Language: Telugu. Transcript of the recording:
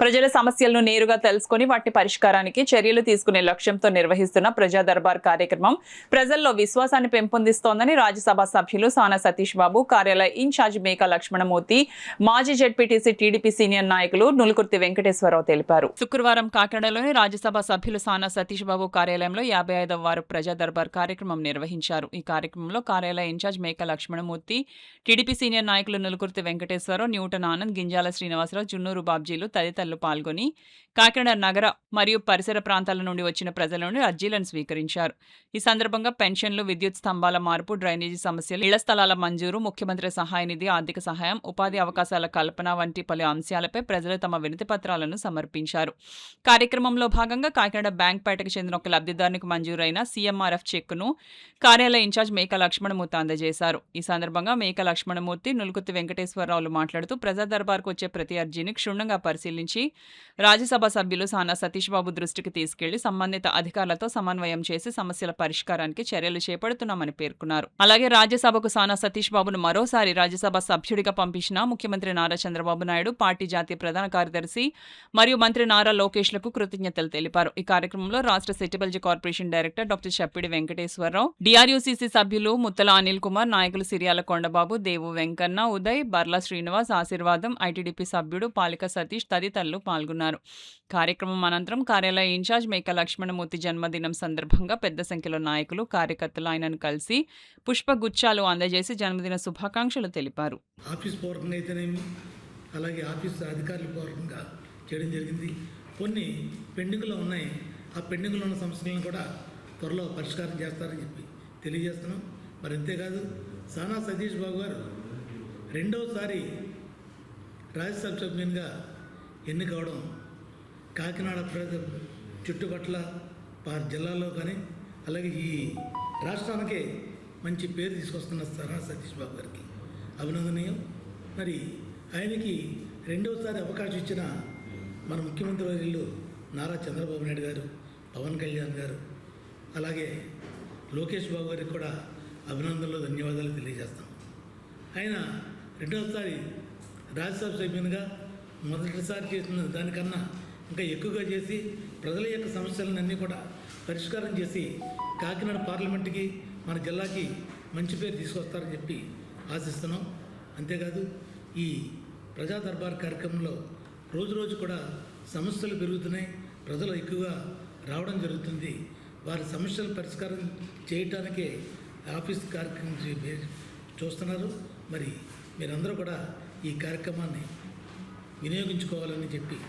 ప్రజల సమస్యలను నేరుగా తెలుసుకుని వాటి పరిష్కారానికి చర్యలు తీసుకునే లక్ష్యంతో నిర్వహిస్తున్న ప్రజా దర్బార్ కార్యక్రమం ప్రజల్లో విశ్వాసాన్ని పెంపొందిస్తోందని రాజ్యసభ సభ్యులు సానా సతీష్ బాబు, కార్యాలయ ఇన్ఛార్జ్ మేకా లక్ష్మణమూర్తి, మాజీ జెడ్పీటీసీ టీడీపీ సీనియర్ నాయకులు నులుకుర్తి వెంకటేశ్వరరావు తెలిపారు. శుక్రవారం కాకినాడలోని రాజ్యసభ సభ్యులు సానా సతీష్ బాబు కార్యాలయంలో 55వ వారు ప్రజా దర్బార్ కార్యక్రమం నిర్వహించారు. ఈ కార్యక్రమంలో కార్యాలయ ఇన్ఛార్జ్ మేకా లక్ష్మణమూర్తి, టీడీపీ సీనియర్ నాయకులు నులుకుర్తి వెంకటేశ్వరరావు, న్యూటన్ ఆనంద్, గింజాల శ్రీనివాసరావు, జున్నూరు బాబ్జీలు తదితరులు పాల్గొని కాకినాడ నగర మరియు పరిసర ప్రాంతాల నుండి వచ్చిన ప్రజల నుండి అర్జీలను స్వీకరించారు. ఈ సందర్భంగా పెన్షన్లు, విద్యుత్ స్తంభాల మార్పు, డ్రైనేజీ సమస్యలు, ఇళ్ల స్థలాల మంజూరు, ముఖ్యమంత్రి సహాయ నిధి, ఆర్థిక సహాయం, ఉపాధి అవకాశాల కల్పన వంటి పలు అంశాలపై ప్రజలు తమ వినతి పత్రాలను సమర్పించారు. కార్యక్రమంలో భాగంగా కాకినాడ బ్యాంక్పేటకు చెందిన ఒక లబ్ధిదారునికి మంజూరైన సీఎంఆర్ఎఫ్ చెక్కును కార్యాలయ ఇన్ఛార్జ్ మేకా లక్ష్మణమూర్తి అందజేశారు. ఈ సందర్భంగా మేకా లక్ష్మణమూర్తి, నులుకుర్తి వెంకటేశ్వరరావులు మాట్లాడుతూ ప్రజా దర్బార్కు వచ్చే ప్రతి అర్జీని క్షుణ్ణంగా పరిశీలించి రాజ్యసభ సభ్యులు సానా సతీష్ బాబు దృష్టికి తీసుకెళ్లి సంబంధిత అధికారులతో సమన్వయం చేసి సమస్యల పరిష్కారానికి చర్యలు చేపడుతున్నామని పేర్కొన్నారు. అలాగే రాజ్యసభకు సానా సతీష్ బాబును మరోసారి రాజ్యసభ సభ్యుడిగా పంపించిన ముఖ్యమంత్రి నారా చంద్రబాబు నాయుడు, పార్టీ జాతీయ ప్రధాన కార్యదర్శి మరియు మంత్రి నారా లోకేష్లకు కృతజ్ఞతలు తెలిపారు. ఈ కార్యక్రమంలో రాష్ట్ర సెటిబల్జీ కార్పొరేషన్ డైరెక్టర్ డాక్టర్ చప్పిడి వెంకటేశ్వరరావు, డిఆర్యూసీసీ సభ్యులు ముత్తల అనిల్ కుమార్, నాయకులు సిరియాల కొండబాబు, దేవు వెంకన్న, ఉదయ్, బర్లా శ్రీనివాస్, ఆశీర్వాదం, ఐటీడీపీ సభ్యుడు పాలిక సతీష్ తదితరులు పాల్గొన్నారు. కార్యక్రమం అనంతరం కార్యాలయ ఇన్ఛార్జ్ మేకా లక్ష్మణమూర్తి జన్మదినం సందర్భంగా పెద్ద సంఖ్యలో నాయకులు, కార్యకర్తలు ఆయనను కలిసి పుష్పగుచ్చాలు అందజేసి జన్మదిన శుభాకాంక్షలు తెలిపారు. ఆఫీస్ పూర్వకంగా అయితేనేమి, అలాగే ఆఫీస్ అధికారుల పూర్వకంగా చేయడం జరిగింది. కొన్ని పెండింగ్లో ఉన్నాయి. ఆ పెండింగ్లో ఉన్న సమస్యలను కూడా త్వరలో పరిష్కారం చేస్తారని చెప్పి తెలియజేస్తున్నాం. మరి అంతేకాదు, సానా సతీష్ బాబు గారు రెండవసారి రాజ్యసభ సభ్యునిగా ఎన్నికవడం కాకినాడ చుట్టుపట్ల జిల్లాలో కానీ అలాగే ఈ రాష్ట్రానికే మంచి పేరు తీసుకొస్తున్న సానా సతీష్ బాబు గారికి అభినందనీయం. మరి ఆయనకి రెండవసారి అవకాశం ఇచ్చిన మన ముఖ్యమంత్రి వర్యులు నారా చంద్రబాబు నాయుడు గారు, పవన్ కళ్యాణ్ గారు, అలాగే లోకేష్ బాబు గారికి కూడా అభినందనలు, ధన్యవాదాలు తెలియజేస్తాం. ఆయన రెండవసారి రాజ్యసభ సభ్యునిగా మొదటిసారి చేసిన దానికన్నా ఇంకా ఎక్కువగా చేసి ప్రజల యొక్క సమస్యలన్నీ కూడా పరిష్కారం చేసి కాకినాడ పార్లమెంటుకి, మన జిల్లాకి మంచి పేరు తీసుకొస్తారని చెప్పి ఆశిస్తున్నాం. అంతేకాదు, ఈ ప్రజా దర్బార్ కార్యక్రమంలో రోజు రోజు కూడా సమస్యలు పెరుగుతున్నాయి. ప్రజలు ఎక్కువగా రావడం జరుగుతుంది. వారి సమస్యల పరిష్కారం చేయటానికే ఆఫీస్ కార్యక్రమం చూస్తున్నారు. మరి మీరందరూ కూడా ఈ కార్యక్రమాన్ని వినియోగించుకోవాలని చెప్పి